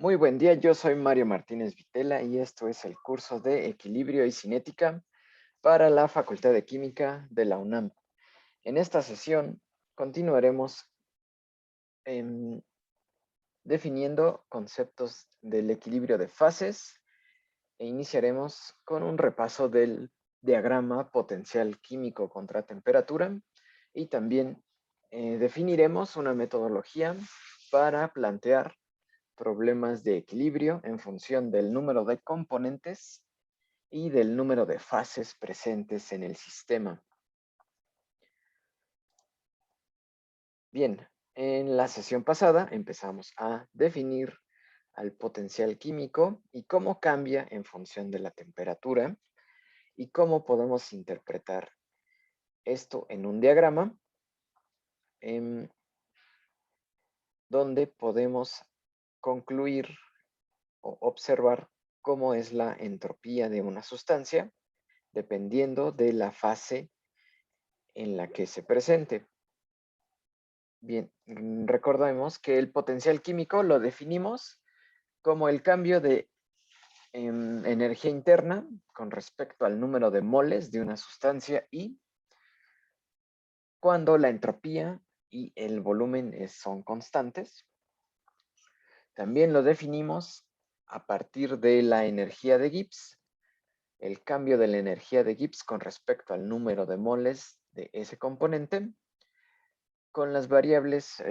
Muy buen día, yo soy Mario Martínez Vitela y esto es el curso de Equilibrio y Cinética para la Facultad de Química de la UNAM. En esta sesión continuaremos em, definiendo conceptos del equilibrio de fases e iniciaremos con un repaso del diagrama potencial químico contra temperatura y también definiremos una metodología para plantear problemas de equilibrio en función del número de componentes y del número de fases presentes en el sistema. Bien, en la sesión pasada empezamos a definir al potencial químico y cómo cambia en función de la temperatura y cómo podemos interpretar esto en un diagrama donde podemos concluir o observar cómo es la entropía de una sustancia dependiendo de la fase en la que se presente. Bien, recordemos que el potencial químico lo definimos como el cambio de energía interna con respecto al número de moles de una sustancia y cuando la entropía y el volumen son constantes. También lo definimos a partir de la energía de Gibbs, el cambio de la energía de Gibbs con respecto al número de moles de ese componente, con las variables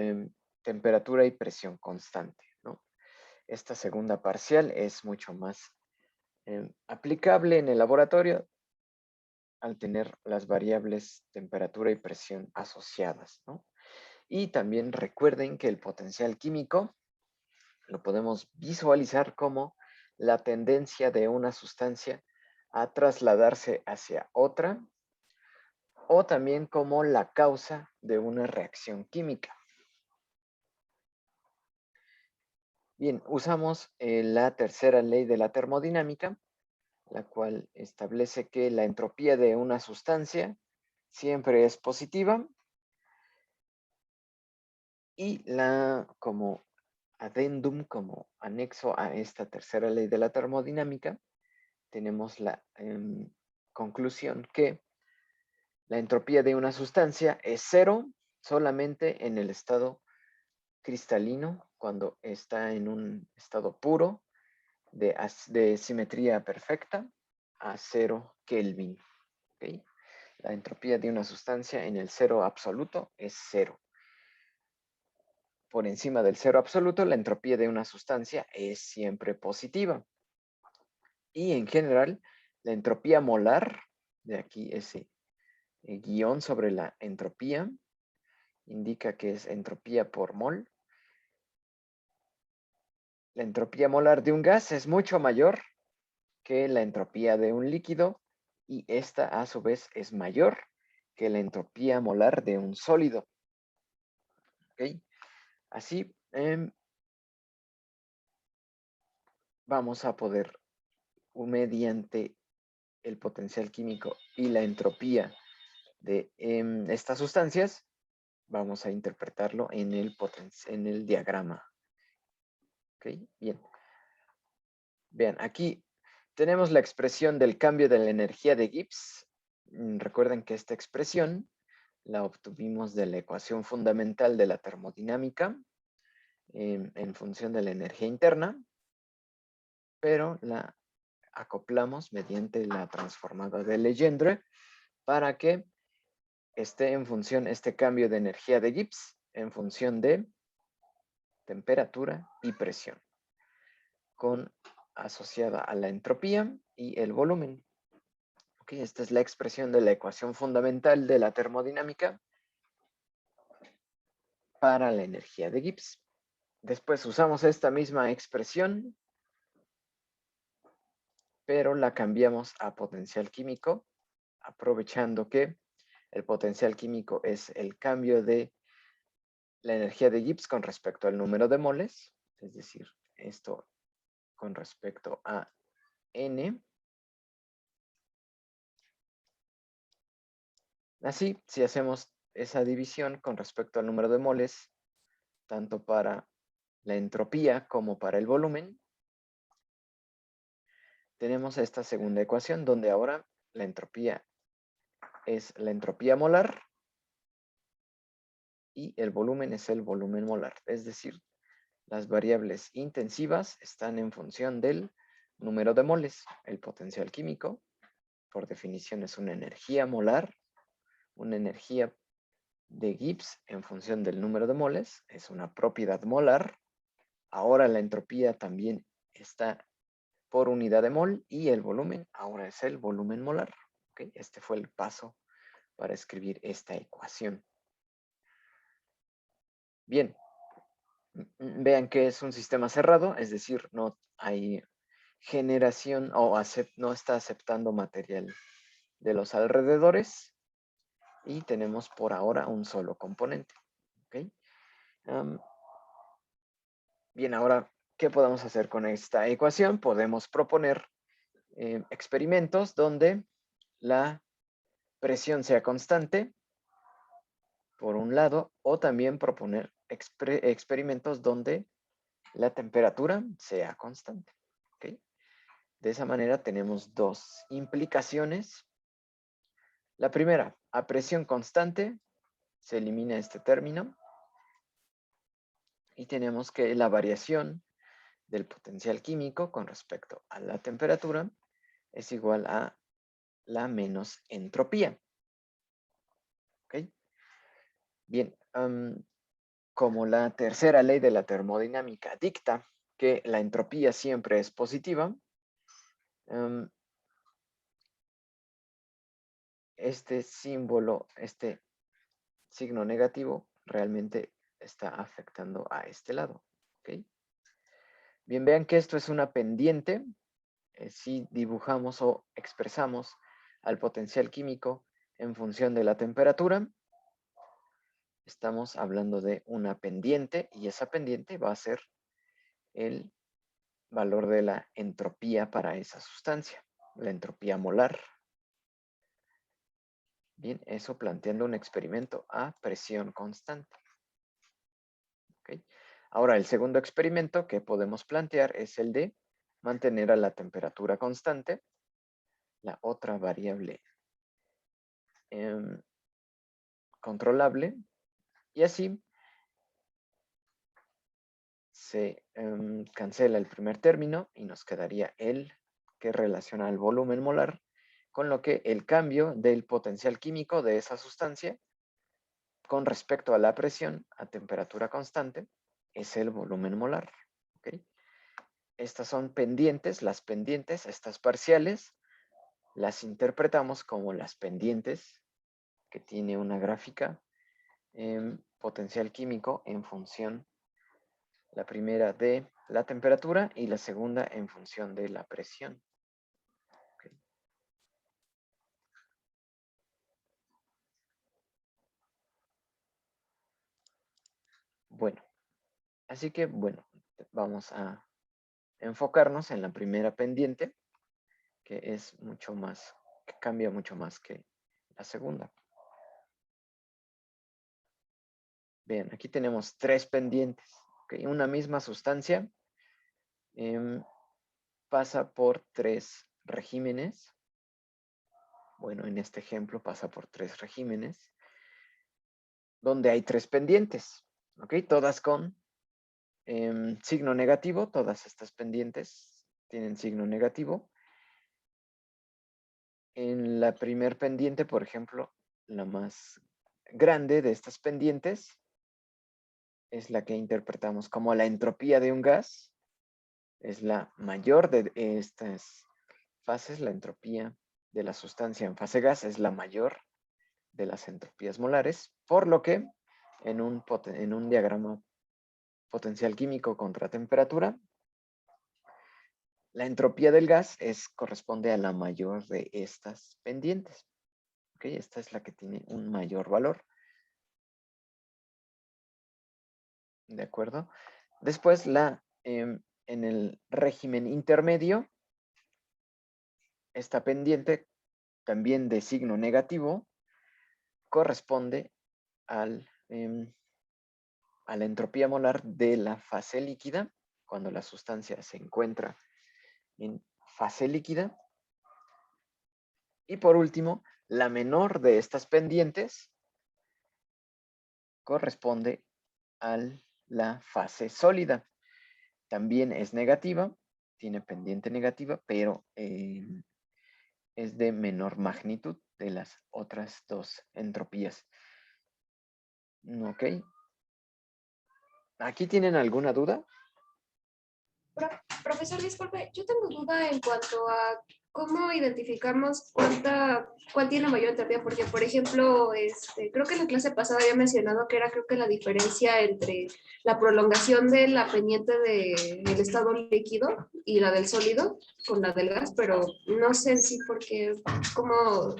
temperatura y presión constante, ¿no? Esta segunda parcial es mucho más aplicable en el laboratorio al tener las variables temperatura y presión asociadas, ¿no? Y también recuerden que el potencial químico lo podemos visualizar como la tendencia de una sustancia a trasladarse hacia otra o también como la causa de una reacción química. Bien, usamos la tercera ley de la termodinámica, la cual establece que la entropía de una sustancia siempre es positiva y como adendum, como anexo a esta tercera ley de la termodinámica, tenemos la conclusión que la entropía de una sustancia es cero solamente en el estado cristalino, cuando está en un estado puro de simetría perfecta a 0 Kelvin. ¿Okay? La entropía de una sustancia en el cero absoluto es cero. Por encima del cero absoluto, la entropía de una sustancia es siempre positiva. Y en general, la entropía molar, de aquí ese guión sobre la entropía, indica que es entropía por mol. La entropía molar de un gas es mucho mayor que la entropía de un líquido y esta a su vez es mayor que la entropía molar de un sólido. ¿Okay? Así vamos a poder, mediante el potencial químico y la entropía de estas sustancias, vamos a interpretarlo en el diagrama. ¿Okay? Bien. Vean, aquí tenemos la expresión del cambio de la energía de Gibbs. Recuerden que esta expresión la obtuvimos de la ecuación fundamental de la termodinámica en función de la energía interna, pero la acoplamos mediante la transformada de Legendre para que esté en función este cambio de energía de Gibbs en función de temperatura y presión, asociada a la entropía y el volumen. Okay, esta es la expresión de la ecuación fundamental de la termodinámica para la energía de Gibbs. Después usamos esta misma expresión, pero la cambiamos a potencial químico, aprovechando que el potencial químico es el cambio de la energía de Gibbs con respecto al número de moles, es decir, esto con respecto a N. Así, si hacemos esa división con respecto al número de moles, tanto para la entropía como para el volumen, tenemos esta segunda ecuación donde ahora la entropía es la entropía molar y el volumen es el volumen molar. Es decir, las variables intensivas están en función del número de moles. El potencial químico, por definición, es una energía molar, una energía de Gibbs en función del número de moles, es una propiedad molar. Ahora la entropía también está por unidad de mol y el volumen ahora es el volumen molar. ¿Okay? Este fue el paso para escribir esta ecuación. Bien, vean que es un sistema cerrado, es decir, no hay generación o no está aceptando material de los alrededores y tenemos por ahora un solo componente. ¿Okay? Bien, ahora, ¿qué podemos hacer con esta ecuación? Podemos proponer experimentos donde la presión sea constante, por un lado, o también proponer experimentos donde la temperatura sea constante. ¿Okay? De esa manera tenemos dos implicaciones. La primera, a presión constante, se elimina este término y tenemos que la variación del potencial químico con respecto a la temperatura es igual a la menos entropía. ¿Ok? Bien, como la tercera ley de la termodinámica dicta que la entropía siempre es positiva, este símbolo, este signo negativo, realmente está afectando a este lado. ¿Ok? Bien, vean que esto es una pendiente. Si dibujamos o expresamos al potencial químico en función de la temperatura, estamos hablando de una pendiente y esa pendiente va a ser el valor de la entropía para esa sustancia, la entropía molar. Bien, eso planteando un experimento a presión constante. ¿Okay? Ahora, el segundo experimento que podemos plantear es el de mantener a la temperatura constante, la otra variable controlable, y así se cancela el primer término y nos quedaría el que relaciona el volumen molar, con lo que el cambio del potencial químico de esa sustancia con respecto a la presión a temperatura constante es el volumen molar. ¿Okay? Estas son pendientes, las pendientes, estas parciales, las interpretamos como las pendientes que tiene una gráfica potencial químico en función, la primera de la temperatura y la segunda en función de la presión. Okay. Bueno, así que bueno, vamos a enfocarnos en la primera pendiente, que es mucho más, que cambia mucho más que la segunda. Bien, aquí tenemos tres pendientes. ¿Okay? Una misma sustancia pasa por tres regímenes. Bueno, en este ejemplo pasa por tres regímenes, donde hay tres pendientes. ¿Ok? Todas con signo negativo, todas estas pendientes tienen signo negativo. En la primer pendiente, por ejemplo, la más grande de estas pendientes es la que interpretamos como la entropía de un gas. Es la mayor de estas fases, la entropía de la sustancia en fase gas es la mayor de las entropías molares, por lo que en un diagrama potencial químico contra temperatura, la entropía del gas corresponde a la mayor de estas pendientes. ¿Okay? Esta es la que tiene un mayor valor. ¿De acuerdo? Después, en el régimen intermedio, esta pendiente, también de signo negativo, corresponde al a la entropía molar de la fase líquida, cuando la sustancia se encuentra en fase líquida. Y por último, la menor de estas pendientes corresponde a la fase sólida. También es negativa, tiene pendiente negativa, pero es de menor magnitud de las otras dos entropías. ¿Ok? ¿Aquí tienen alguna duda? Profesor, disculpe, yo tengo duda en cuanto a cómo identificamos cuál tiene mayor entropía, porque, por ejemplo, creo que en la clase pasada había mencionado que era, creo que la diferencia entre la prolongación de la pendiente del estado líquido y la del sólido con la del gas, pero no sé si porque, ¿cómo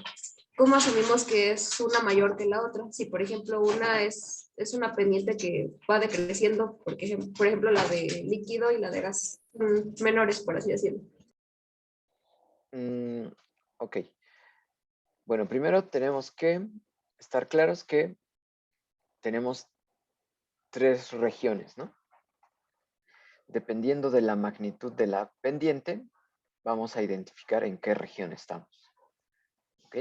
asumimos que es una mayor que la otra? Si, por ejemplo, una es una pendiente que va decreciendo, porque, por ejemplo, la de líquido y la de gas menores, por así decirlo. Ok. Bueno, primero tenemos que estar claros que tenemos tres regiones, ¿no? Dependiendo de la magnitud de la pendiente, vamos a identificar en qué región estamos. ¿Ok?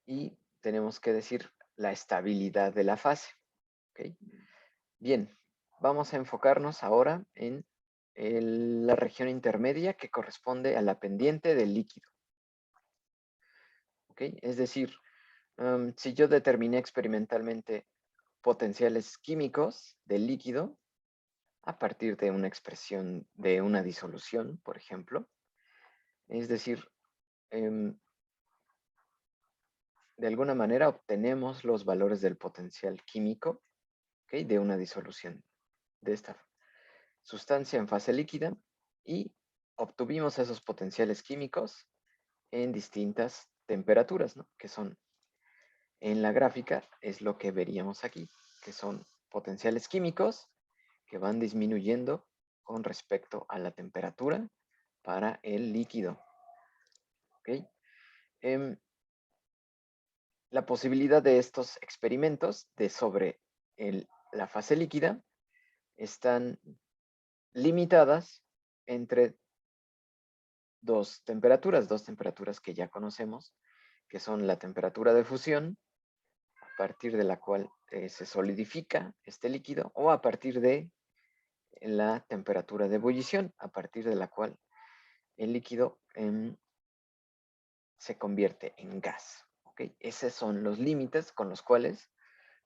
Y tenemos que decir la estabilidad de la fase. ¿Ok? Bien, vamos a enfocarnos ahora en la región intermedia que corresponde a la pendiente del líquido. ¿Ok? Es decir, si yo determiné experimentalmente potenciales químicos del líquido a partir de una expresión de una disolución, por ejemplo, es decir, de alguna manera obtenemos los valores del potencial químico, ¿okay?, de una disolución de esta sustancia en fase líquida y obtuvimos esos potenciales químicos en distintas temperaturas, ¿no?, que son en la gráfica, es lo que veríamos aquí, que son potenciales químicos que van disminuyendo con respecto a la temperatura para el líquido. ¿Okay? La posibilidad de estos experimentos de sobre la fase líquida están limitadas entre dos temperaturas que ya conocemos, que son la temperatura de fusión, a partir de la cual se solidifica este líquido, o a partir de la temperatura de ebullición, a partir de la cual el líquido se convierte en gas. ¿Okay? Esos son los límites con los cuales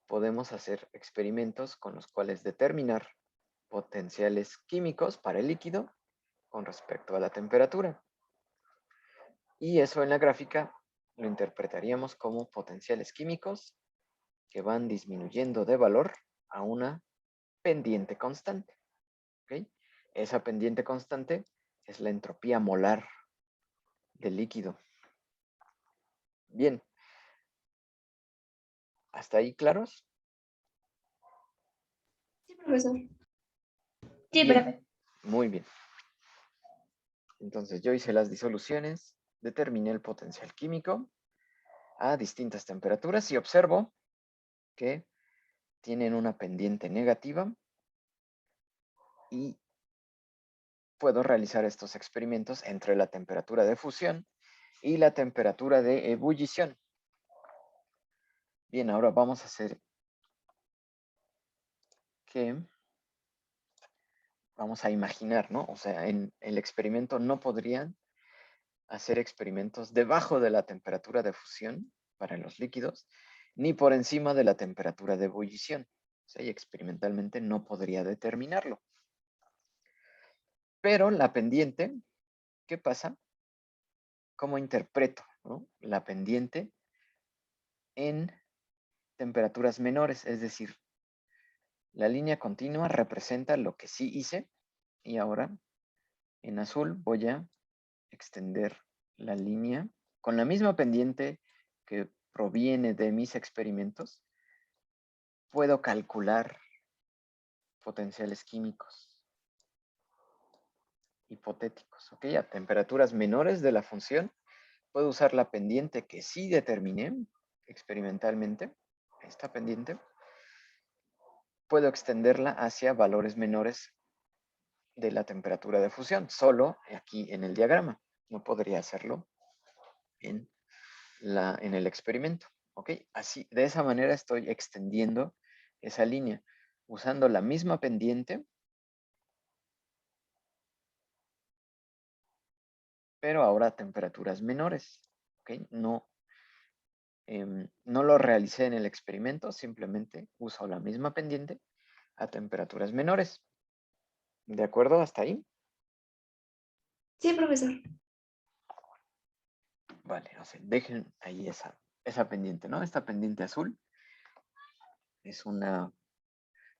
podemos hacer experimentos con los cuales determinar potenciales químicos para el líquido con respecto a la temperatura. Y eso en la gráfica lo interpretaríamos como potenciales químicos que van disminuyendo de valor a una pendiente constante. ¿Okay? Esa pendiente constante es la entropía molar del líquido. Bien. ¿Hasta ahí claros? Sí, profesor. Sí, Bien, profe. muy bien. Entonces yo hice las disoluciones, determiné el potencial químico a distintas temperaturas y observo que tienen una pendiente negativa y puedo realizar estos experimentos entre la temperatura de fusión y la temperatura de ebullición. Bien, ahora vamos a hacer vamos a imaginar, ¿no? O sea, en el experimento no podrían hacer experimentos debajo de la temperatura de fusión para los líquidos, ni por encima de la temperatura de ebullición. O sea, y experimentalmente no podría determinarlo. Pero la pendiente, ¿qué pasa? ¿Cómo interpreto, ¿no?, la pendiente en temperaturas menores? Es decir, la línea continua representa lo que sí hice y ahora en azul voy a extender la línea con la misma pendiente que proviene de mis experimentos. Puedo calcular potenciales químicos hipotéticos, ¿ok? A temperaturas menores de la función puedo usar la pendiente que sí determiné, experimentalmente esta pendiente, puedo extenderla hacia valores menores de la temperatura de fusión, solo aquí en el diagrama. No podría hacerlo en el experimento. ¿Ok? Así, de esa manera estoy extendiendo esa línea usando la misma pendiente, pero ahora a temperaturas menores. ¿Ok? No lo realicé en el experimento, simplemente uso la misma pendiente a temperaturas menores. ¿De acuerdo hasta ahí? Sí, profesor. Vale, o sea, dejen ahí esa pendiente, ¿no? Esta pendiente azul es una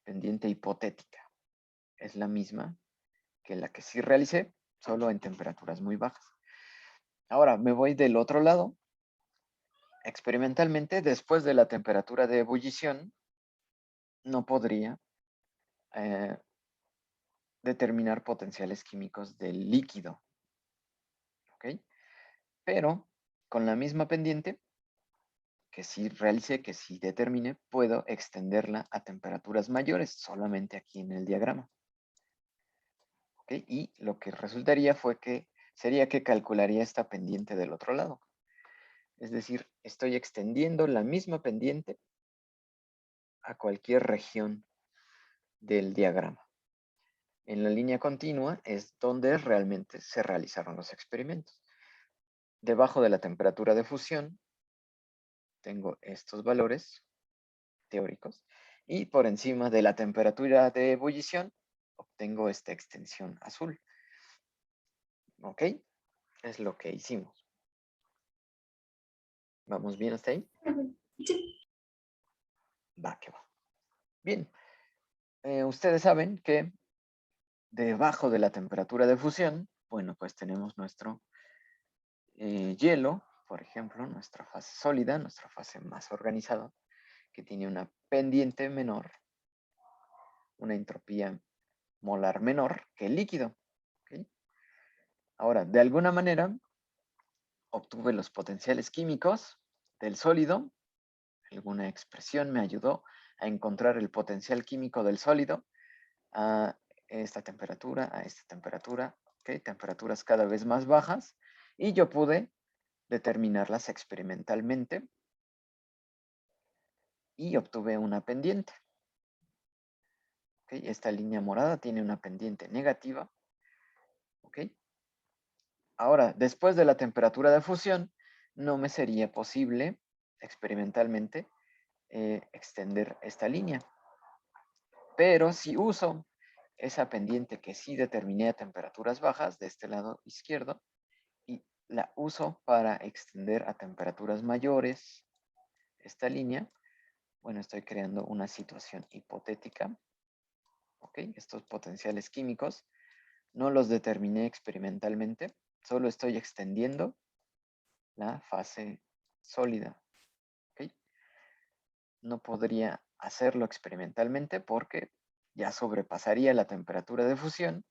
pendiente hipotética. Es la misma que la que sí realicé, solo en temperaturas muy bajas. Ahora me voy del otro lado. Experimentalmente, después de la temperatura de ebullición, no podría eh, determinar potenciales químicos del líquido. ¿Ok? Pero con la misma pendiente, que sí realicé, que sí determiné, puedo extenderla a temperaturas mayores, solamente aquí en el diagrama. ¿Ok? Y lo que resultaría sería que calcularía esta pendiente del otro lado. Es decir, estoy extendiendo la misma pendiente a cualquier región del diagrama. En la línea continua es donde realmente se realizaron los experimentos. Debajo de la temperatura de fusión tengo estos valores teóricos y por encima de la temperatura de ebullición obtengo esta extensión azul. ¿Ok? Es lo que hicimos. ¿Vamos bien hasta ahí? Sí. Va, que va. Bien. Ustedes saben que debajo de la temperatura de fusión, bueno, pues tenemos nuestro hielo, por ejemplo, nuestra fase sólida, nuestra fase más organizada, que tiene una pendiente menor, una entropía molar menor que el líquido. ¿Okay? Ahora, de alguna manera, obtuve los potenciales químicos del sólido, alguna expresión me ayudó a encontrar el potencial químico del sólido a esta temperatura, ¿okay? Temperaturas cada vez más bajas, y yo pude determinarlas experimentalmente y obtuve una pendiente. ¿Okay? Esta línea morada tiene una pendiente negativa. ¿Okay? Ahora, después de la temperatura de fusión, no me sería posible experimentalmente extender esta línea. Pero si uso esa pendiente que sí determiné a temperaturas bajas de este lado izquierdo y la uso para extender a temperaturas mayores esta línea, bueno, estoy creando una situación hipotética. ¿Ok? Estos potenciales químicos no los determiné experimentalmente, solo estoy extendiendo la fase sólida. ¿Ok? No podría hacerlo experimentalmente porque ya sobrepasaría la temperatura de fusión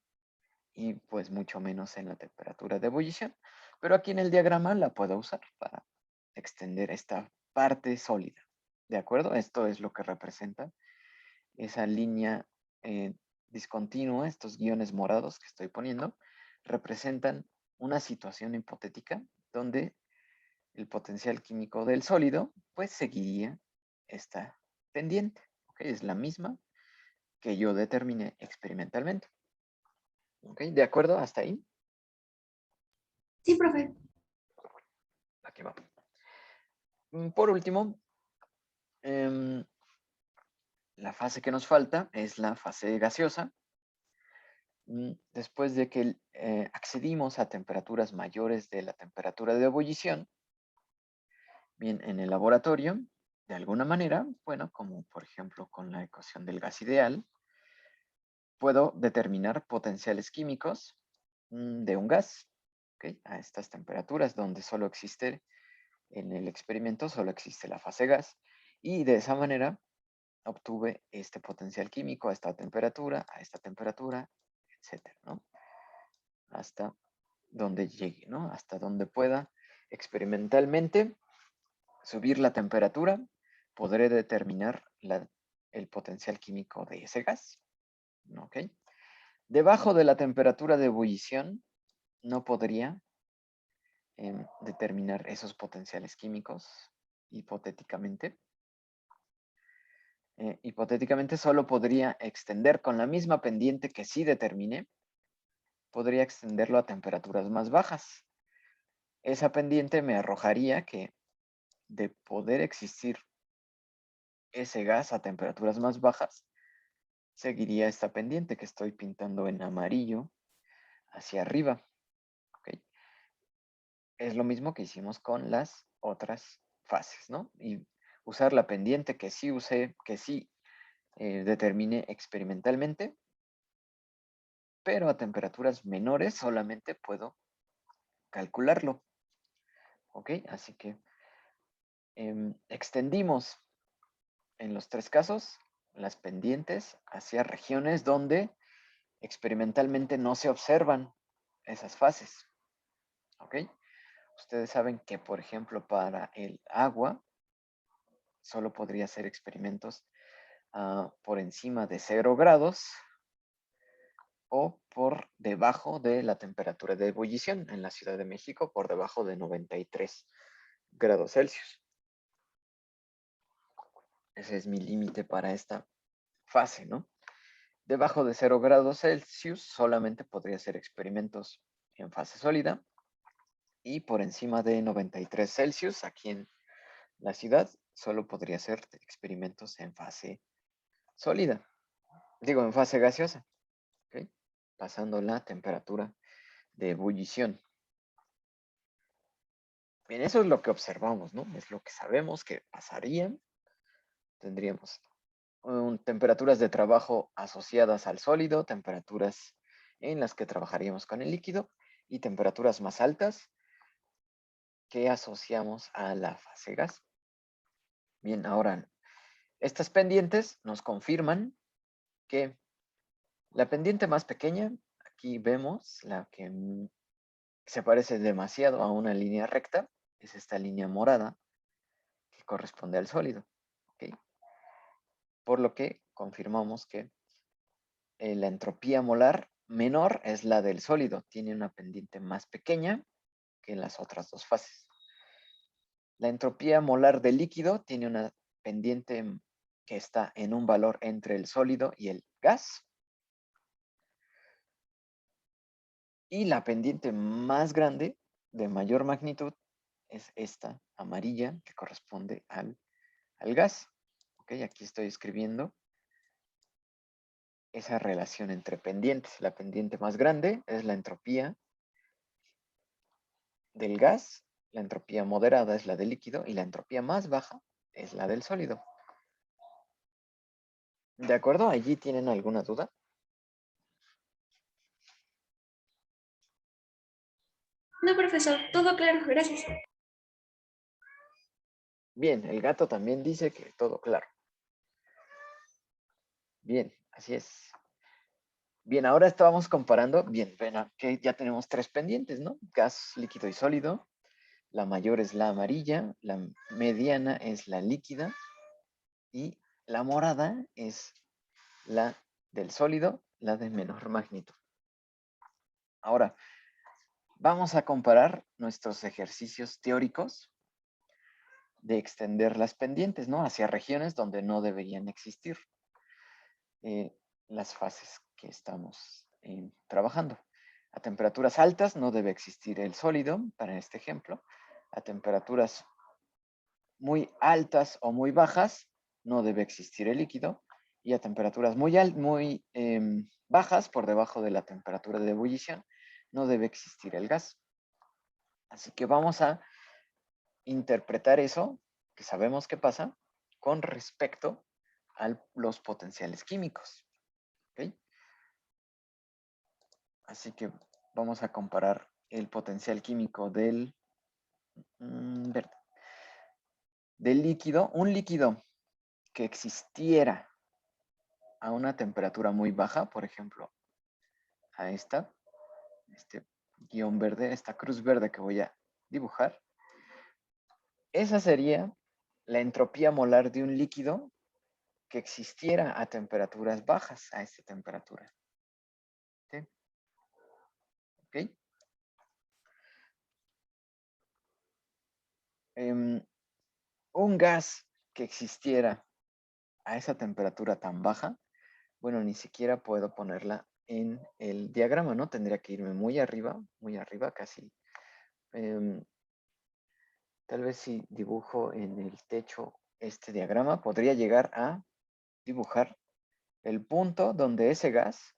y pues mucho menos en la temperatura de ebullición. Pero aquí en el diagrama la puedo usar para extender esta parte sólida. ¿De acuerdo? Esto es lo que representa esa línea discontinua, estos guiones morados que estoy poniendo, representan una situación hipotética donde el potencial químico del sólido pues seguiría esta pendiente. ¿Okay? Es la misma que yo determiné experimentalmente. ¿Okay? ¿De acuerdo hasta ahí? Sí, profe. Aquí va. Por último, em, la fase que nos falta es la fase gaseosa. Después de que accedimos a temperaturas mayores de la temperatura de ebullición, bien, en el laboratorio, de alguna manera, bueno, como por ejemplo con la ecuación del gas ideal, puedo determinar potenciales químicos de un gas, ¿okay? A estas temperaturas donde solo existe, en el experimento solo existe la fase gas, y de esa manera obtuve este potencial químico a esta temperatura, etcétera, ¿no? Hasta donde llegue, ¿no? Hasta donde pueda experimentalmente subir la temperatura, podré determinar el potencial químico de ese gas. ¿Ok? Debajo de la temperatura de ebullición, no podría determinar esos potenciales químicos, hipotéticamente. Hipotéticamente solo podría extender con la misma pendiente que sí determiné, podría extenderlo a temperaturas más bajas. Esa pendiente me arrojaría que de poder existir ese gas a temperaturas más bajas, seguiría esta pendiente que estoy pintando en amarillo hacia arriba. ¿Okay? Es lo mismo que hicimos con las otras fases, ¿no? Y usar la pendiente que sí usé, que sí determiné experimentalmente, pero a temperaturas menores solamente puedo calcularlo. ¿Ok? Así que extendimos en los tres casos las pendientes hacia regiones donde experimentalmente no se observan esas fases. ¿Ok? Ustedes saben que, por ejemplo, para el agua, solo podría hacer experimentos por encima de 0 grados o por debajo de la temperatura de ebullición. En la Ciudad de México, por debajo de 93 grados Celsius. Ese es mi límite para esta fase, ¿no? Debajo de 0 grados Celsius solamente podría hacer experimentos en fase sólida, y por encima de 93 Celsius, aquí en la ciudad, solo podría hacer experimentos en fase sólida. Digo, en fase gaseosa. ¿Okay? Pasando la temperatura de ebullición. Bien, eso es lo que observamos, ¿no? Es lo que sabemos que pasaría. Tendríamos temperaturas de trabajo asociadas al sólido, temperaturas en las que trabajaríamos con el líquido y temperaturas más altas que asociamos a la fase gas. Bien, ahora, estas pendientes nos confirman que la pendiente más pequeña, aquí vemos la que se parece demasiado a una línea recta, es esta línea morada que corresponde al sólido. ¿Okay? Por lo que confirmamos que la entropía molar menor es la del sólido, tiene una pendiente más pequeña que las otras dos fases. La entropía molar del líquido tiene una pendiente que está en un valor entre el sólido y el gas. Y la pendiente más grande, de mayor magnitud, es esta amarilla que corresponde al gas. ¿Ok? Aquí estoy escribiendo esa relación entre pendientes. La pendiente más grande es la entropía del gas, la entropía moderada es la del líquido y la entropía más baja es la del sólido. ¿De acuerdo? ¿Allí tienen alguna duda? No, profesor, todo claro, gracias. Bien, el gato también dice que todo claro. Bien, así es. Bien, ahora estábamos comparando, bien, ven, que ya tenemos tres pendientes, ¿no? Gas, líquido y sólido. La mayor es la amarilla, la mediana es la líquida y la morada es la del sólido, la de menor magnitud. Ahora, vamos a comparar nuestros ejercicios teóricos de extender las pendientes, ¿no? Hacia regiones donde no deberían existir las fases que estamos trabajando. A temperaturas altas no debe existir el sólido, para este ejemplo. A temperaturas muy altas o muy bajas no debe existir el líquido. Y a temperaturas muy bajas, por debajo de la temperatura de ebullición, no debe existir el gas. Así que vamos a interpretar eso, que sabemos que pasa, con respecto a los potenciales químicos. ¿Okay? Así que vamos a comparar el potencial químico del líquido. Un líquido que existiera a una temperatura muy baja, por ejemplo, a este guión verde, esta cruz verde que voy a dibujar, esa sería la entropía molar de un líquido que existiera a temperaturas bajas, a esta temperatura. ¿Sí? ¿Ok? Un gas que existiera a esa temperatura tan baja, bueno, ni siquiera puedo ponerla en el diagrama, ¿no? Tendría que irme muy arriba, casi. Tal vez si dibujo en el techo este diagrama, podría llegar a dibujar el punto donde ese gas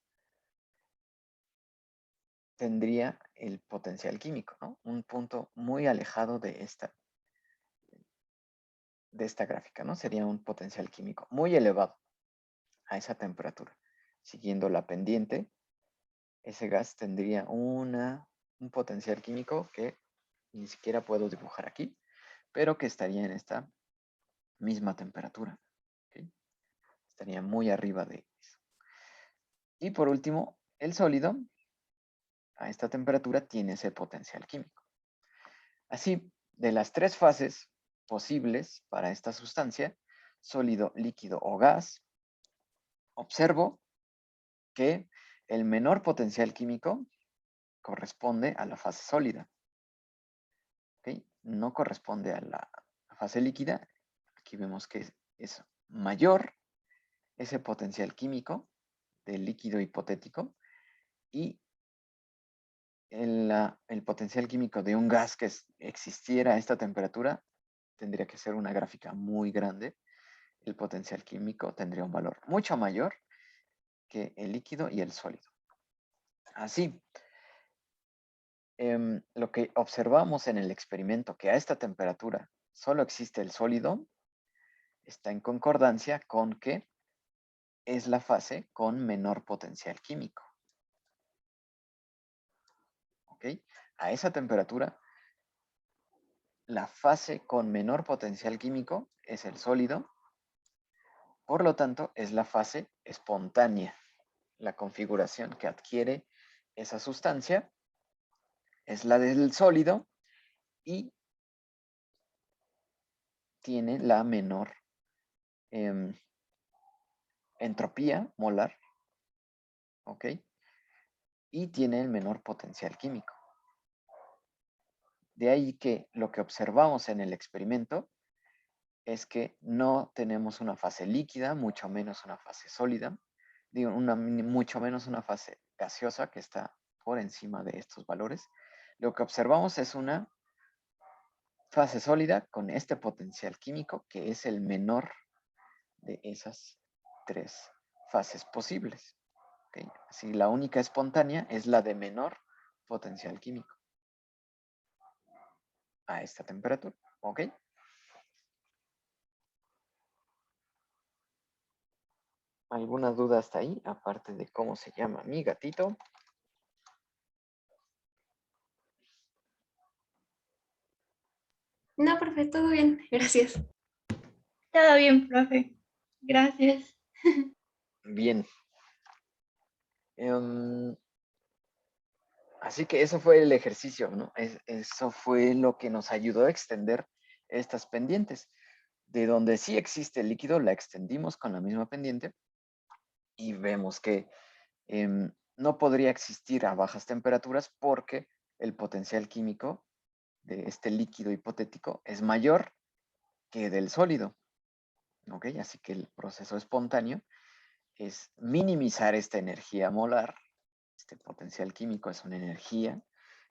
tendría el potencial químico, ¿no? Un punto muy alejado de esta gráfica, ¿no? Sería un potencial químico muy elevado a esa temperatura. Siguiendo la pendiente, ese gas tendría un potencial químico que ni siquiera puedo dibujar aquí, pero que estaría en esta misma temperatura. ¿Okay? Estaría muy arriba de eso. Y por último, el sólido a esta temperatura tiene ese potencial químico. Así, de las tres fases posibles para esta sustancia, sólido, líquido o gas, observo que el menor potencial químico corresponde a la fase sólida. ¿Okay? No corresponde a la fase líquida. Aquí vemos que es mayor ese potencial químico del líquido hipotético y el potencial químico de un gas que existiera a esta temperatura tendría que ser una gráfica muy grande. El potencial químico tendría un valor mucho mayor que el líquido y el sólido. Así, lo que observamos en el experimento, que a esta temperatura solo existe el sólido, está en concordancia con que es la fase con menor potencial químico. ¿Ok? A esa temperatura, la fase con menor potencial químico es el sólido, por lo tanto, es la fase espontánea. La configuración que adquiere esa sustancia es la del sólido y tiene la menor entropía molar, ¿ok? Y tiene el menor potencial químico. De ahí que lo que observamos en el experimento es que no tenemos una fase líquida, mucho menos una fase sólida, mucho menos una fase gaseosa que está por encima de estos valores. Lo que observamos es una fase sólida con este potencial químico que es el menor de esas tres fases posibles. ¿Okay? Así, la única espontánea es la de menor potencial químico a esta temperatura. ¿Ok? ¿Alguna duda hasta ahí? Aparte de cómo se llama mi gatito. No, perfecto, todo bien, gracias. Todo bien, profe. Gracias. Bien. Así que eso fue el ejercicio, ¿no? Eso fue lo que nos ayudó a extender estas pendientes. De donde sí existe el líquido, la extendimos con la misma pendiente y vemos que no podría existir a bajas temperaturas porque el potencial químico de este líquido hipotético es mayor que del sólido. ¿Ok? Así que el proceso espontáneo es minimizar esta energía molar. Este potencial químico es una energía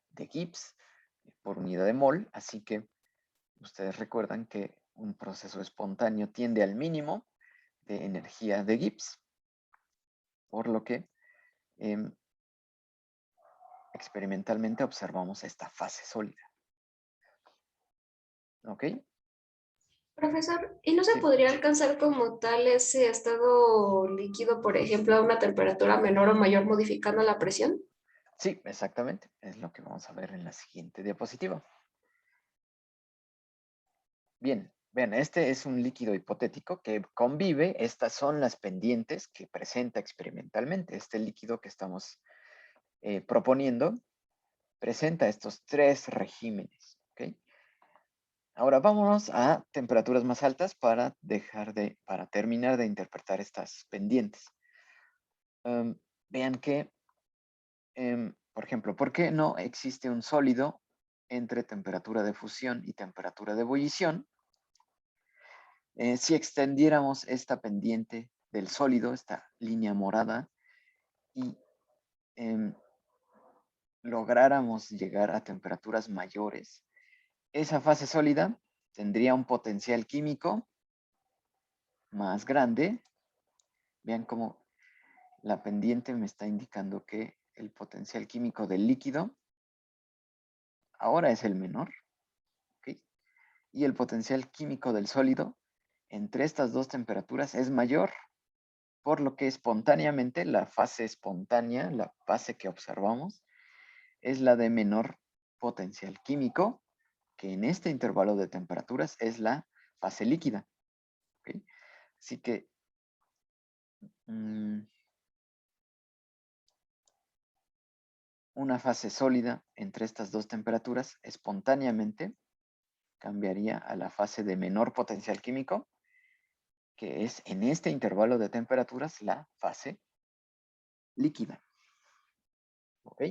de Gibbs por unidad de mol, así que ustedes recuerdan que un proceso espontáneo tiende al mínimo de energía de Gibbs, por lo que experimentalmente observamos esta fase sólida. ¿Ok? Profesor, ¿y no se Sí, podría alcanzar como tal ese estado líquido, por ejemplo, a una temperatura menor o mayor modificando la presión? sí, exactamente. Es lo que vamos a ver en la siguiente diapositiva. Bien, vean, este es un líquido hipotético que convive. Estas son las pendientes que presenta experimentalmente. Este líquido que estamos proponiendo presenta estos tres regímenes. ¿Okay? Ahora vámonos a temperaturas más altas para terminar de interpretar estas pendientes. Vean que, por ejemplo, ¿por qué no existe un sólido entre temperatura de fusión y temperatura de ebullición? Si extendiéramos esta pendiente del sólido, esta línea morada, y lográramos llegar a temperaturas mayores, esa fase sólida tendría un potencial químico más grande. Vean cómo la pendiente me está indicando que el potencial químico del líquido ahora es el menor, ¿ok? Y el potencial químico del sólido entre estas dos temperaturas es mayor, por lo que espontáneamente la fase espontánea, la fase que observamos, es la de menor potencial químico, que en este intervalo de temperaturas es la fase líquida, ¿ok? Así que una fase sólida entre estas dos temperaturas espontáneamente cambiaría a la fase de menor potencial químico, que es en este intervalo de temperaturas la fase líquida. ¿Ok?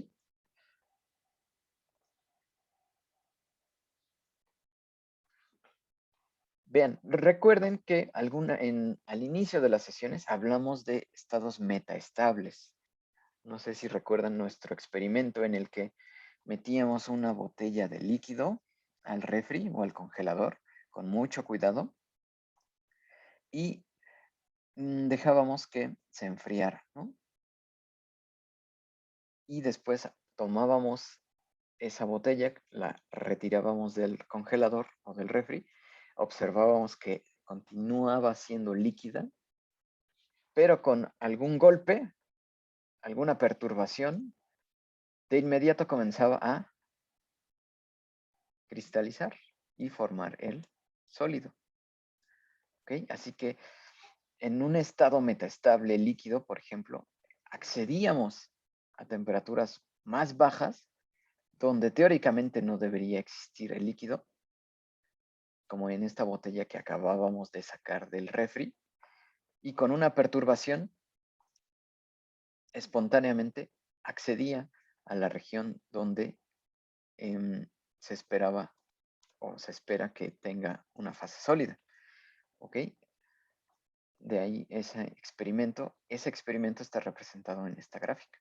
Vean, recuerden que al inicio de las sesiones hablamos de estados metaestables. No sé si recuerdan nuestro experimento en el que metíamos una botella de líquido al refri o al congelador con mucho cuidado y dejábamos que se enfriara, ¿no? Y después tomábamos esa botella, la retirábamos del congelador o del refri, observábamos que continuaba siendo líquida, pero con algún golpe, alguna perturbación, de inmediato comenzaba a cristalizar y formar el sólido. ¿Ok? Así que en un estado metaestable líquido, por ejemplo, accedíamos a temperaturas más bajas, donde teóricamente no debería existir el líquido, como en esta botella que acabábamos de sacar del refri, y con una perturbación espontáneamente accedía a la región donde se esperaba o se espera que tenga una fase sólida. ¿Ok? De ahí ese experimento. Ese experimento está representado en esta gráfica.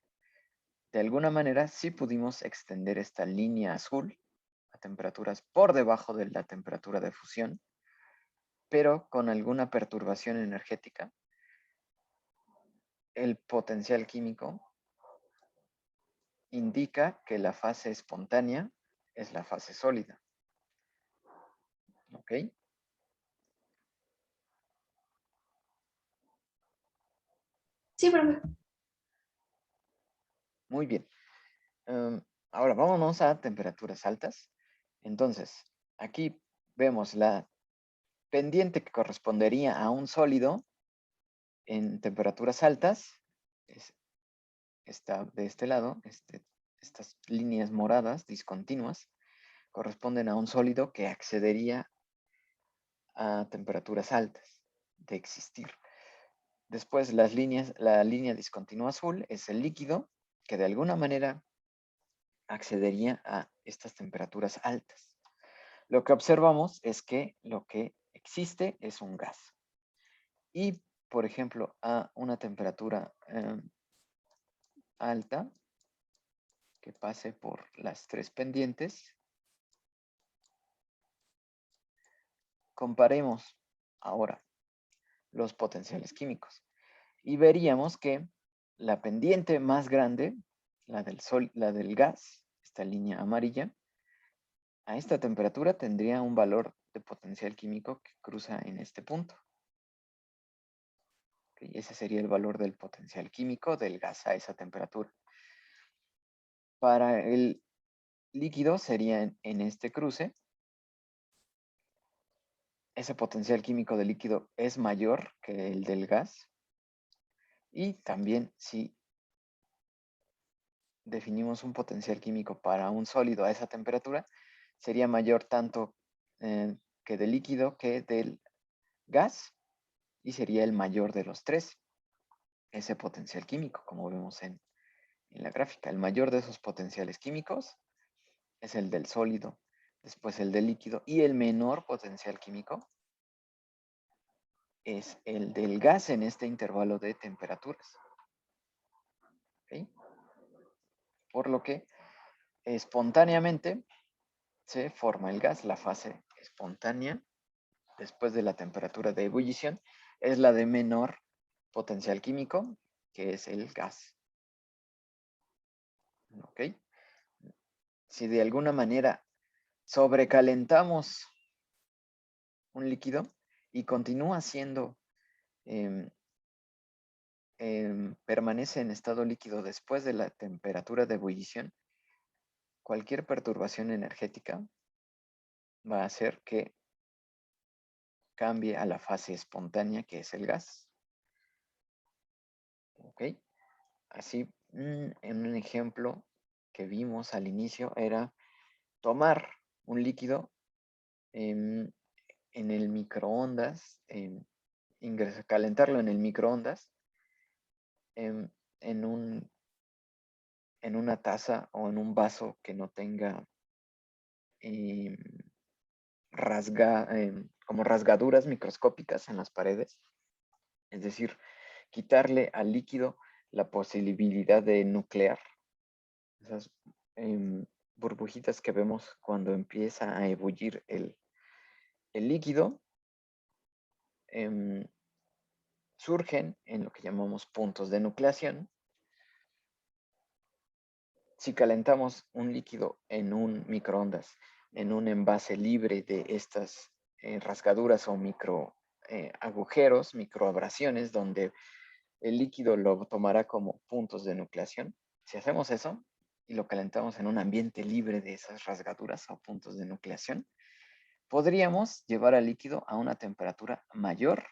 De alguna manera sí pudimos extender esta línea azul a temperaturas por debajo de la temperatura de fusión, pero con alguna perturbación energética, el potencial químico indica que la fase espontánea es la fase sólida. ¿Ok? Sí, profe. Muy bien. Ahora vámonos a temperaturas altas. Entonces, aquí vemos la pendiente que correspondería a un sólido en temperaturas altas. Está de este lado, estas líneas moradas discontinuas corresponden a un sólido que accedería a temperaturas altas de existir. Después la línea discontinua azul es el líquido que de alguna manera accedería a estas temperaturas altas. Lo que observamos es que lo que existe es un gas. Y, por ejemplo, a una temperatura alta, que pase por las tres pendientes, comparemos ahora los potenciales químicos y veríamos que la pendiente más grande, la del gas, esta línea amarilla, a esta temperatura tendría un valor de potencial químico que cruza en este punto. ¿Okay? Ese sería el valor del potencial químico del gas a esa temperatura. Para el líquido sería en este cruce. Ese potencial químico del líquido es mayor que el del gas. Y también si definimos un potencial químico para un sólido a esa temperatura, sería mayor tanto del líquido que del gas, y sería el mayor de los tres, ese potencial químico, como vemos en la gráfica. El mayor de esos potenciales químicos es el del sólido, después el del líquido, y el menor potencial químico es el del gas en este intervalo de temperaturas. ¿Okay? Por lo que espontáneamente se forma el gas. La fase espontánea, después de la temperatura de ebullición, es la de menor potencial químico, que es el gas. ¿Ok? Si de alguna manera sobrecalentamos un líquido y continúa siendo, permanece en estado líquido después de la temperatura de ebullición, cualquier perturbación energética va a hacer que cambie a la fase espontánea, que es el gas. ¿Ok? Así, en un ejemplo que vimos al inicio, era tomar un líquido en el microondas, calentarlo en el microondas, en, en una taza o en un vaso que no tenga em, como rasgaduras microscópicas en las paredes. Es decir, quitarle al líquido la posibilidad de nuclear. Esas burbujitas que vemos cuando empieza a ebullir el líquido, surgen en lo que llamamos puntos de nucleación. Si calentamos un líquido en un microondas, en un envase libre de estas rasgaduras o micro agujeros, microabrasiones, donde el líquido lo tomará como puntos de nucleación. Si hacemos eso y lo calentamos en un ambiente libre de esas rasgaduras o puntos de nucleación, podríamos llevar al líquido a una temperatura mayor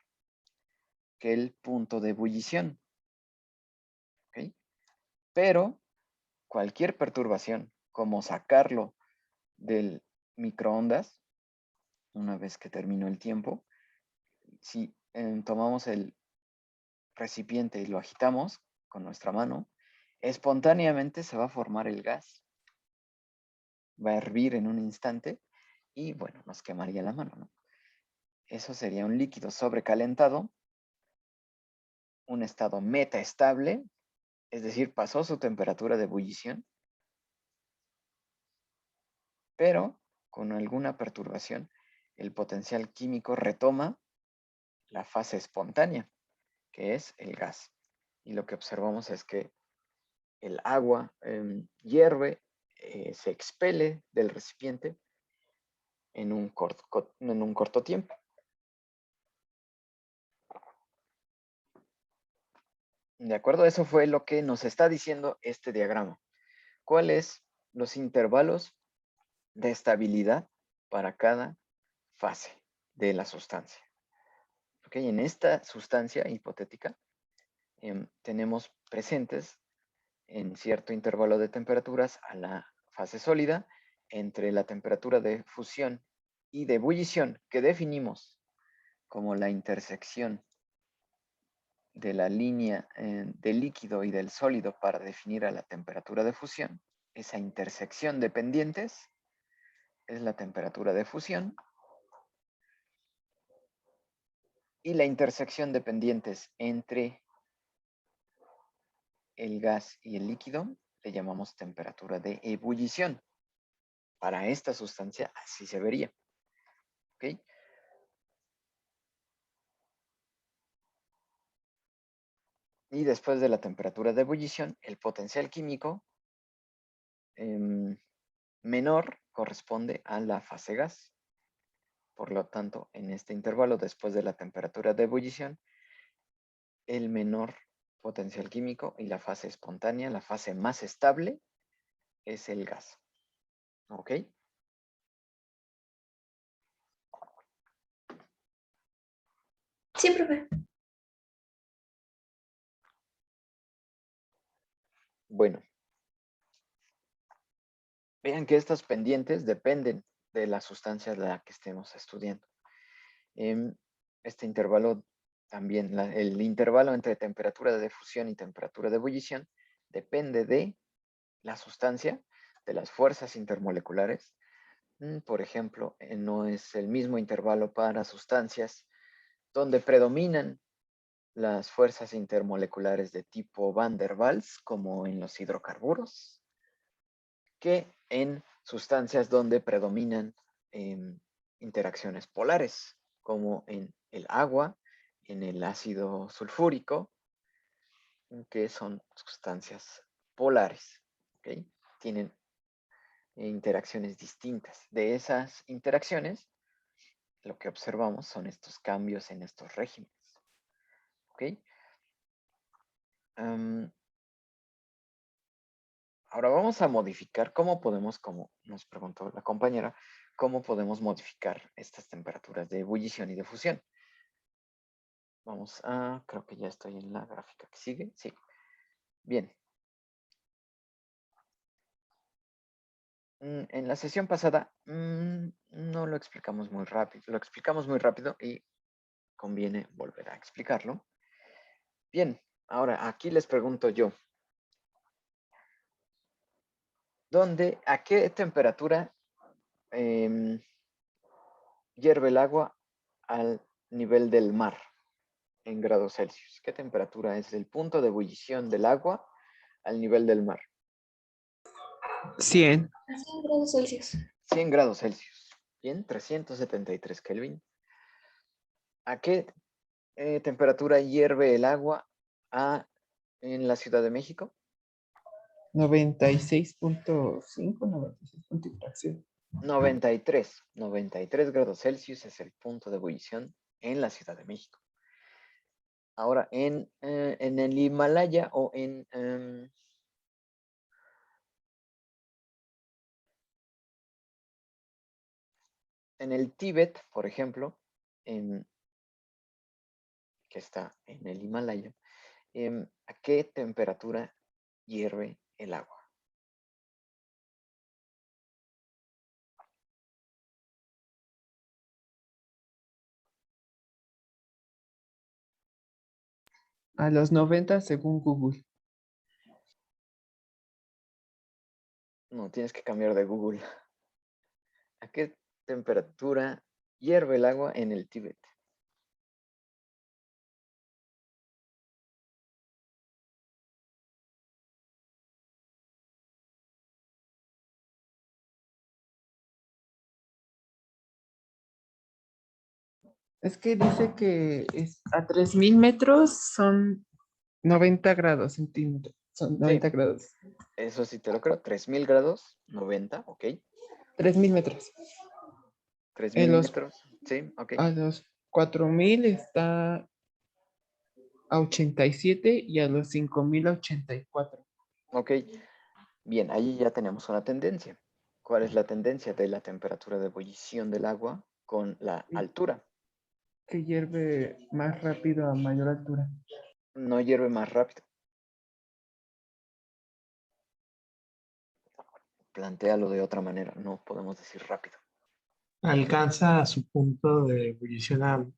que el punto de ebullición. ¿Okay? Pero cualquier perturbación, como sacarlo del microondas, una vez que terminó el tiempo, si tomamos el recipiente y lo agitamos con nuestra mano, espontáneamente se va a formar el gas. Va a hervir en un instante y, bueno, nos quemaría la mano, ¿no? Eso sería un líquido sobrecalentado, un estado metaestable, es decir, pasó su temperatura de ebullición, pero con alguna perturbación, el potencial químico retoma la fase espontánea, que es el gas. Y lo que observamos es que el agua hierve, se expele del recipiente en un corto tiempo. De acuerdo, eso fue lo que nos está diciendo este diagrama. ¿Cuáles los intervalos de estabilidad para cada fase de la sustancia? Ok, en esta sustancia hipotética tenemos presentes en cierto intervalo de temperaturas a la fase sólida entre la temperatura de fusión y de ebullición, que definimos como la intersección de la línea del líquido y del sólido para definir a la temperatura de fusión. Esa intersección de pendientes es la temperatura de fusión, y la intersección de pendientes entre el gas y el líquido le llamamos temperatura de ebullición. Para esta sustancia así se vería. ¿Ok? Y después de la temperatura de ebullición, el potencial químico menor corresponde a la fase gas. Por lo tanto, en este intervalo, después de la temperatura de ebullición, el menor potencial químico y la fase espontánea, la fase más estable, es el gas. ¿Ok? Sí, profe. Bueno, vean que estos pendientes dependen de la sustancia de la que estemos estudiando. Este intervalo también, el intervalo entre temperatura de fusión y temperatura de ebullición depende de la sustancia, de las fuerzas intermoleculares. Por ejemplo, no es el mismo intervalo para sustancias donde predominan las fuerzas intermoleculares de tipo Van der Waals, como en los hidrocarburos, que en sustancias donde predominan interacciones polares, como en el agua, en el ácido sulfúrico, que son sustancias polares, ¿okay? Tienen interacciones distintas. De esas interacciones, lo que observamos son estos cambios en estos regímenes, ¿ok? Ahora vamos a modificar cómo podemos, como nos preguntó la compañera, cómo podemos modificar estas temperaturas de ebullición y de fusión. Vamos a, creo que ya estoy en la gráfica que sigue. Sí. Bien. En la sesión pasada no lo explicamos muy rápido. Lo explicamos muy rápido y conviene volver a explicarlo. Bien, ahora aquí les pregunto yo. ¿A qué temperatura hierve el agua al nivel del mar en grados Celsius? ¿Qué temperatura es el punto de ebullición del agua al nivel del mar? 100. 100 grados Celsius. 100 grados Celsius. Bien, 373 Kelvin. ¿A qué temperatura hierve el agua en la Ciudad de México? 96.5, 96 punto y fracción. 93 grados Celsius es el punto de ebullición en la Ciudad de México. Ahora, en el Himalaya o en el Tíbet, por ejemplo, que está en el Himalaya, ¿a qué temperatura hierve el agua? A los 90 según Google. No, tienes que cambiar de Google. ¿A qué temperatura hierve el agua en el Tíbet? Es que dice que a 3000 metros son 90 grados centímetros. Son 90 grados. Eso sí te lo creo. 3000 grados, 90, ok. 3000 metros. 3000 metros, sí, ok. A los 4000 está a 87 y a los 5000 a 84. Ok, bien, ahí ya tenemos una tendencia. ¿Cuál es la tendencia de la temperatura de ebullición del agua con la altura? Que hierve más rápido a mayor altura. No hierve más rápido. Plantéalo de otra manera, no podemos decir rápido. Alcanza su punto de ebullición a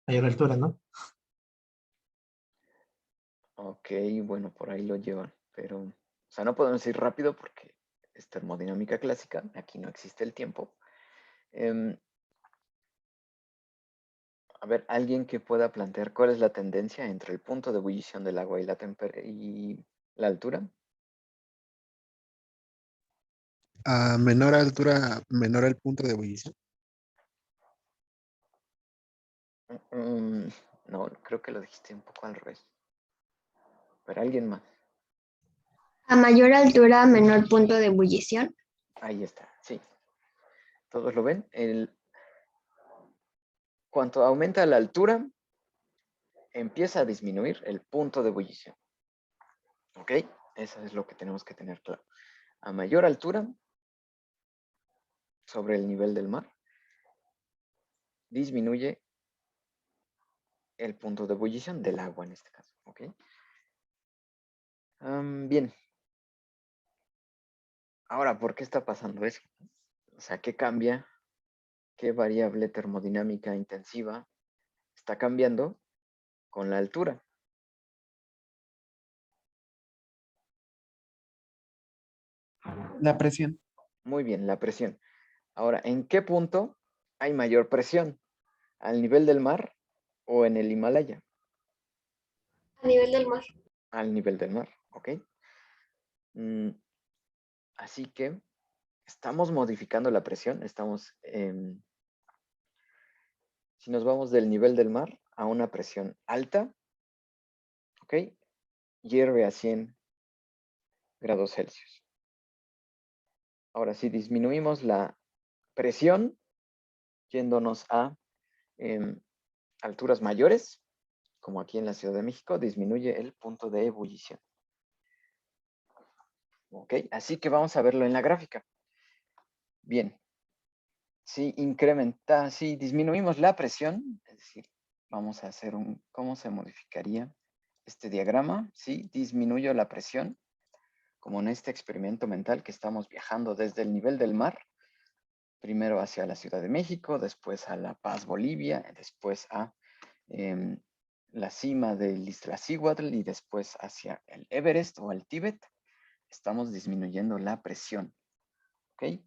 mayor altura, ¿no? Ok, bueno, por ahí lo llevan, pero, o sea, no podemos decir rápido porque es termodinámica clásica, aquí no existe el tiempo. A ver, alguien que pueda plantear cuál es la tendencia entre el punto de ebullición del agua y la altura. A menor altura, menor el punto de ebullición. No, creo que lo dijiste un poco al revés. Pero alguien más. A mayor altura, menor punto de ebullición. Ahí está, sí. ¿Todos lo ven? Cuanto aumenta la altura, empieza a disminuir el punto de ebullición. ¿Ok? Eso es lo que tenemos que tener claro. A mayor altura, sobre el nivel del mar, disminuye el punto de ebullición del agua en este caso. ¿Ok? Bien. Ahora, ¿por qué está pasando eso? O sea, ¿qué cambia? ¿Qué variable termodinámica intensiva está cambiando con la altura? La presión. Muy bien, la presión. Ahora, ¿en qué punto hay mayor presión? ¿Al nivel del mar o en el Himalaya? A nivel del mar. Al nivel del mar, ¿ok? Así que estamos modificando la presión. Si nos vamos del nivel del mar a una presión alta, ¿ok? Hierve a 100 grados Celsius. Ahora, si disminuimos la presión, yéndonos a alturas mayores, como aquí en la Ciudad de México, disminuye el punto de ebullición. ¿Ok? Así que vamos a verlo en la gráfica. Bien. Si disminuimos la presión, es decir, vamos a hacer ¿cómo se modificaría este diagrama? Si disminuyo la presión, como en este experimento mental que estamos viajando desde el nivel del mar, primero hacia la Ciudad de México, después a La Paz, Bolivia, después a la cima del Iztaccíhuatl y después hacia el Everest o el Tíbet, estamos disminuyendo la presión. ¿Ok?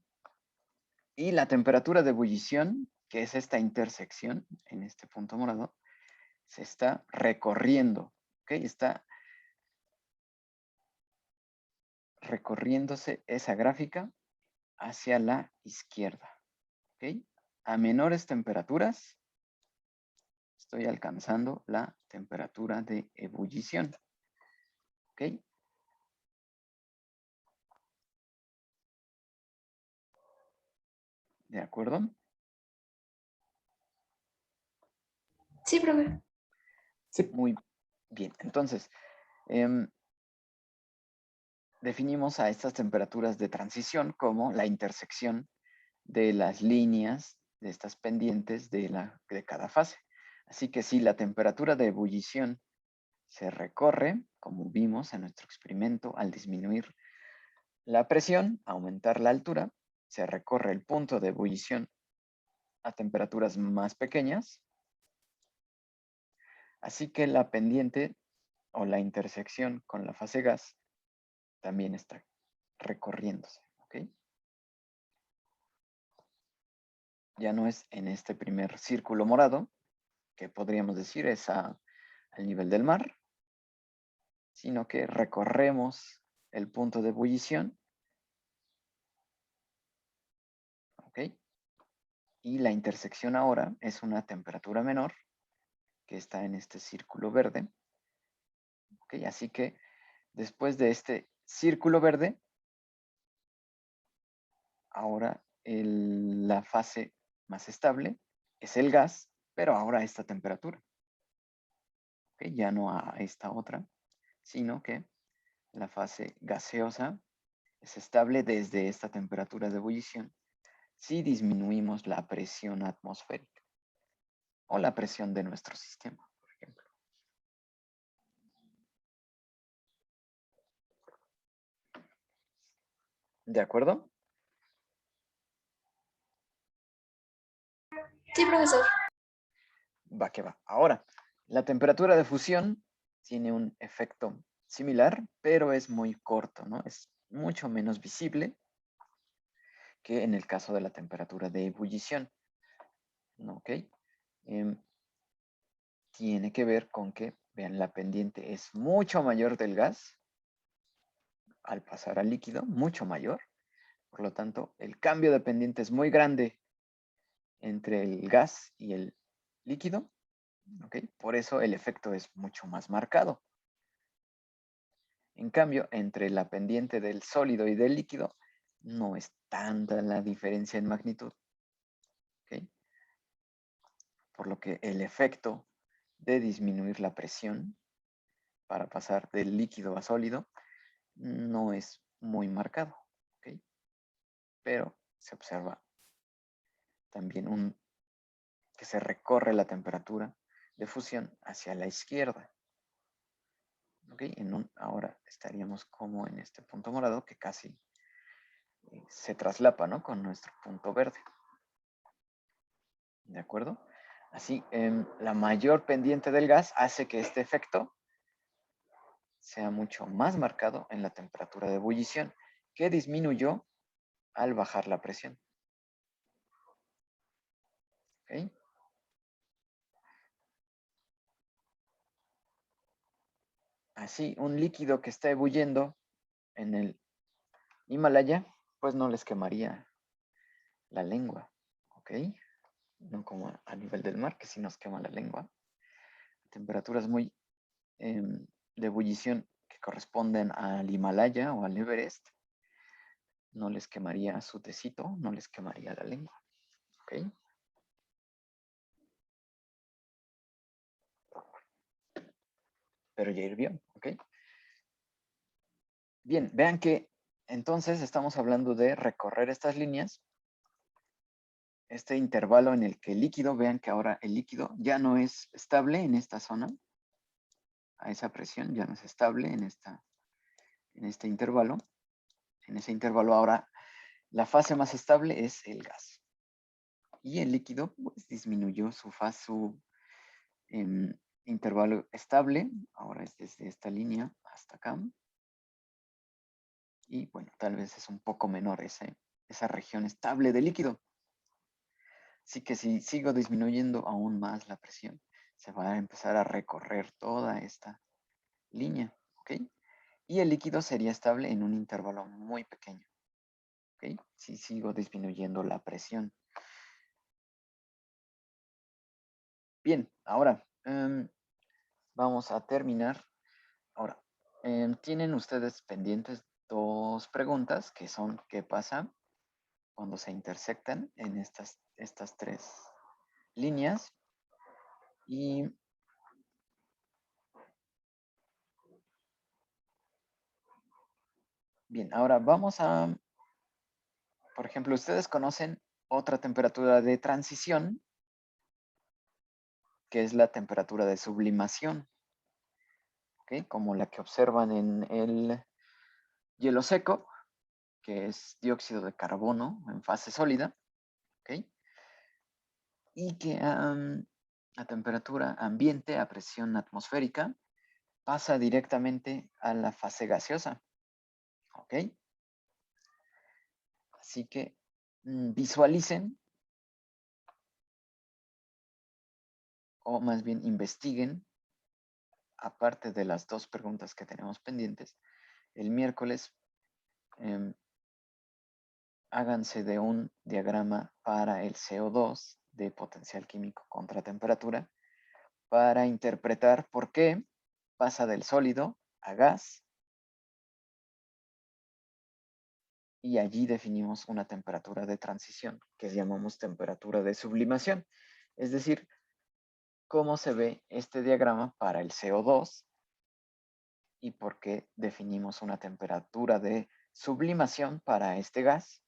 Y la temperatura de ebullición, que es esta intersección en este punto morado, se está recorriendo. ¿Ok? Está recorriéndose esa gráfica hacia la izquierda. ¿Ok? A menores temperaturas, estoy alcanzando la temperatura de ebullición. ¿Ok? ¿De acuerdo? Sí, profe. Sí. Muy bien. Entonces, definimos a estas temperaturas de transición como la intersección de las líneas de estas pendientes de cada fase. Así que si la temperatura de ebullición se recorre, como vimos en nuestro experimento, al disminuir la presión, aumentar la altura, se recorre el punto de ebullición a temperaturas más pequeñas. Así que la pendiente o la intersección con la fase gas también está recorriéndose. ¿Ok? Ya no es en este primer círculo morado, que podríamos decir es al nivel del mar, sino que recorremos el punto de ebullición. ¿Ok? Y la intersección ahora es una temperatura menor, que está en este círculo verde. ¿Ok? Así que después de este círculo verde, ahora la fase más estable es el gas, pero ahora a esta temperatura. ¿Ok? Ya no a esta otra, sino que la fase gaseosa es estable desde esta temperatura de ebullición si disminuimos la presión atmosférica o la presión de nuestro sistema, por ejemplo. ¿De acuerdo? Sí, profesor. Va que va. Ahora, la temperatura de fusión tiene un efecto similar, pero es muy corto, ¿no? Es mucho menos visible que en el caso de la temperatura de ebullición. ¿Ok? Tiene que ver con que, vean, la pendiente es mucho mayor del gas al pasar al líquido, mucho mayor. Por lo tanto, el cambio de pendiente es muy grande entre el gas y el líquido. ¿Ok? Por eso el efecto es mucho más marcado. En cambio, entre la pendiente del sólido y del líquido, no es tanta la diferencia en magnitud. ¿Ok? Por lo que el efecto de disminuir la presión para pasar del líquido a sólido no es muy marcado. ¿Ok? Pero se observa también que se recorre la temperatura de fusión hacia la izquierda. ¿Ok? Ahora estaríamos como en este punto morado que casi se traslapa, ¿no? Con nuestro punto verde. ¿De acuerdo? Así, la mayor pendiente del gas hace que este efecto sea mucho más marcado en la temperatura de ebullición, que disminuyó al bajar la presión. ¿Ok? Así, un líquido que está ebulliendo en el Himalaya, pues no les quemaría la lengua, ¿ok? No como a nivel del mar, que sí nos quema la lengua. Temperaturas muy de ebullición que corresponden al Himalaya o al Everest, no les quemaría su tecito, no les quemaría la lengua, ¿ok? Pero ya hirvió, ¿ok? Bien, vean que entonces estamos hablando de recorrer estas líneas, este intervalo en el que el líquido, vean que ahora el líquido ya no es estable en esta zona, a esa presión ya no es estable en este intervalo. En ese intervalo ahora la fase más estable es el gas. Y el líquido pues disminuyó su intervalo estable, ahora es desde esta línea hasta acá. Y bueno, tal vez es un poco menor esa región estable de líquido. Así que si sigo disminuyendo aún más la presión, se va a empezar a recorrer toda esta línea, ¿ok? Y el líquido sería estable en un intervalo muy pequeño, ¿ok? Si sigo disminuyendo la presión. Bien, ahora vamos a terminar. Ahora, tienen ustedes pendientes dos preguntas que son ¿qué pasa cuando se intersectan en estas tres líneas? Y bien, ahora vamos a, por ejemplo, ustedes conocen otra temperatura de transición, que es la temperatura de sublimación, ¿ok? Como la que observan en el hielo seco, que es dióxido de carbono en fase sólida, ¿ok? Y que a temperatura ambiente, a presión atmosférica, pasa directamente a la fase gaseosa, ¿ok? Así que visualicen, o más bien investiguen, aparte de las dos preguntas que tenemos pendientes, el miércoles háganse de un diagrama para el CO2 de potencial químico contra temperatura para interpretar por qué pasa del sólido a gas y allí definimos una temperatura de transición que llamamos temperatura de sublimación. Es decir, cómo se ve este diagrama para el CO2 y por qué definimos una temperatura de sublimación para este gas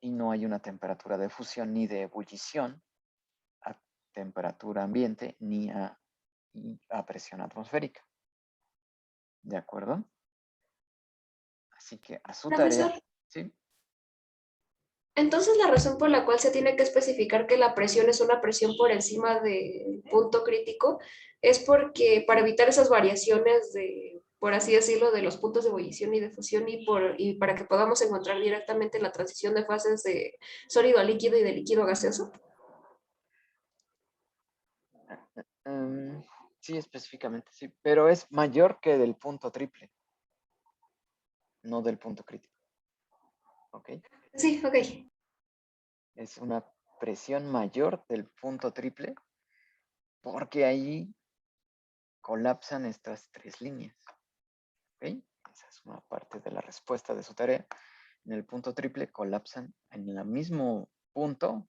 y no hay una temperatura de fusión ni de ebullición a temperatura ambiente ni a presión atmosférica. ¿De acuerdo? Así que a su Profesor, tarea, ¿sí? entonces la razón por la cual se tiene que especificar que la presión es una presión por encima del punto crítico es porque para evitar esas variaciones de, por así decirlo, de los puntos de ebullición y de fusión y para que podamos encontrar directamente la transición de fases de sólido a líquido y de líquido a gaseoso. Sí, específicamente, sí, pero es mayor que del punto triple, no del punto crítico. ¿Ok? Sí, ok. Es una presión mayor del punto triple porque ahí colapsan estas tres líneas. ¿Ok? Esa es una parte de la respuesta de su tarea. En el punto triple colapsan en el mismo punto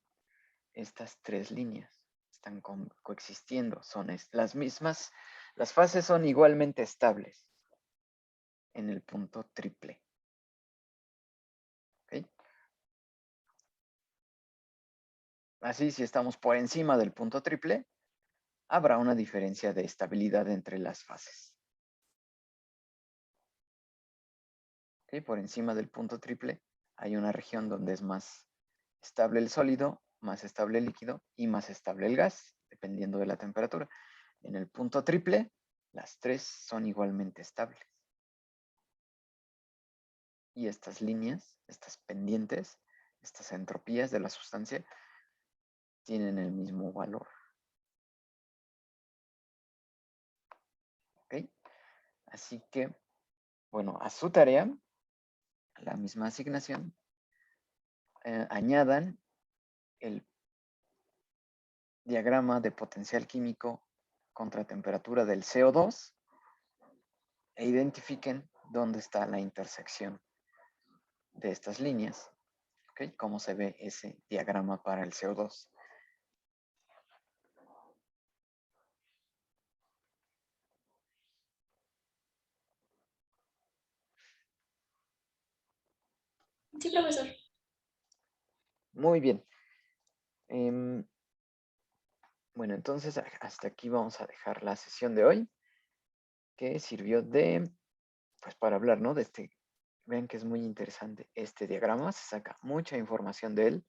estas tres líneas. Están coexistiendo, son las mismas, las fases son igualmente estables en el punto triple. ¿Ok? Así, si estamos por encima del punto triple, habrá una diferencia de estabilidad entre las fases. ¿Ok? Por encima del punto triple hay una región donde es más estable el sólido, más estable el líquido y más estable el gas, dependiendo de la temperatura. En el punto triple, las tres son igualmente estables. Y estas líneas, estas pendientes, estas entropías de la sustancia, tienen el mismo valor. ¿Ok? Así que, bueno, a su tarea, la misma asignación, añadan el diagrama de potencial químico contra temperatura del CO2 e identifiquen dónde está la intersección de estas líneas. ¿Ok? ¿Cómo se ve ese diagrama para el CO2? Sí, profesor. Muy bien. Bueno, entonces hasta aquí vamos a dejar la sesión de hoy, que sirvió de, pues para hablar, ¿no? De este, vean que es muy interesante este diagrama, se saca mucha información de él.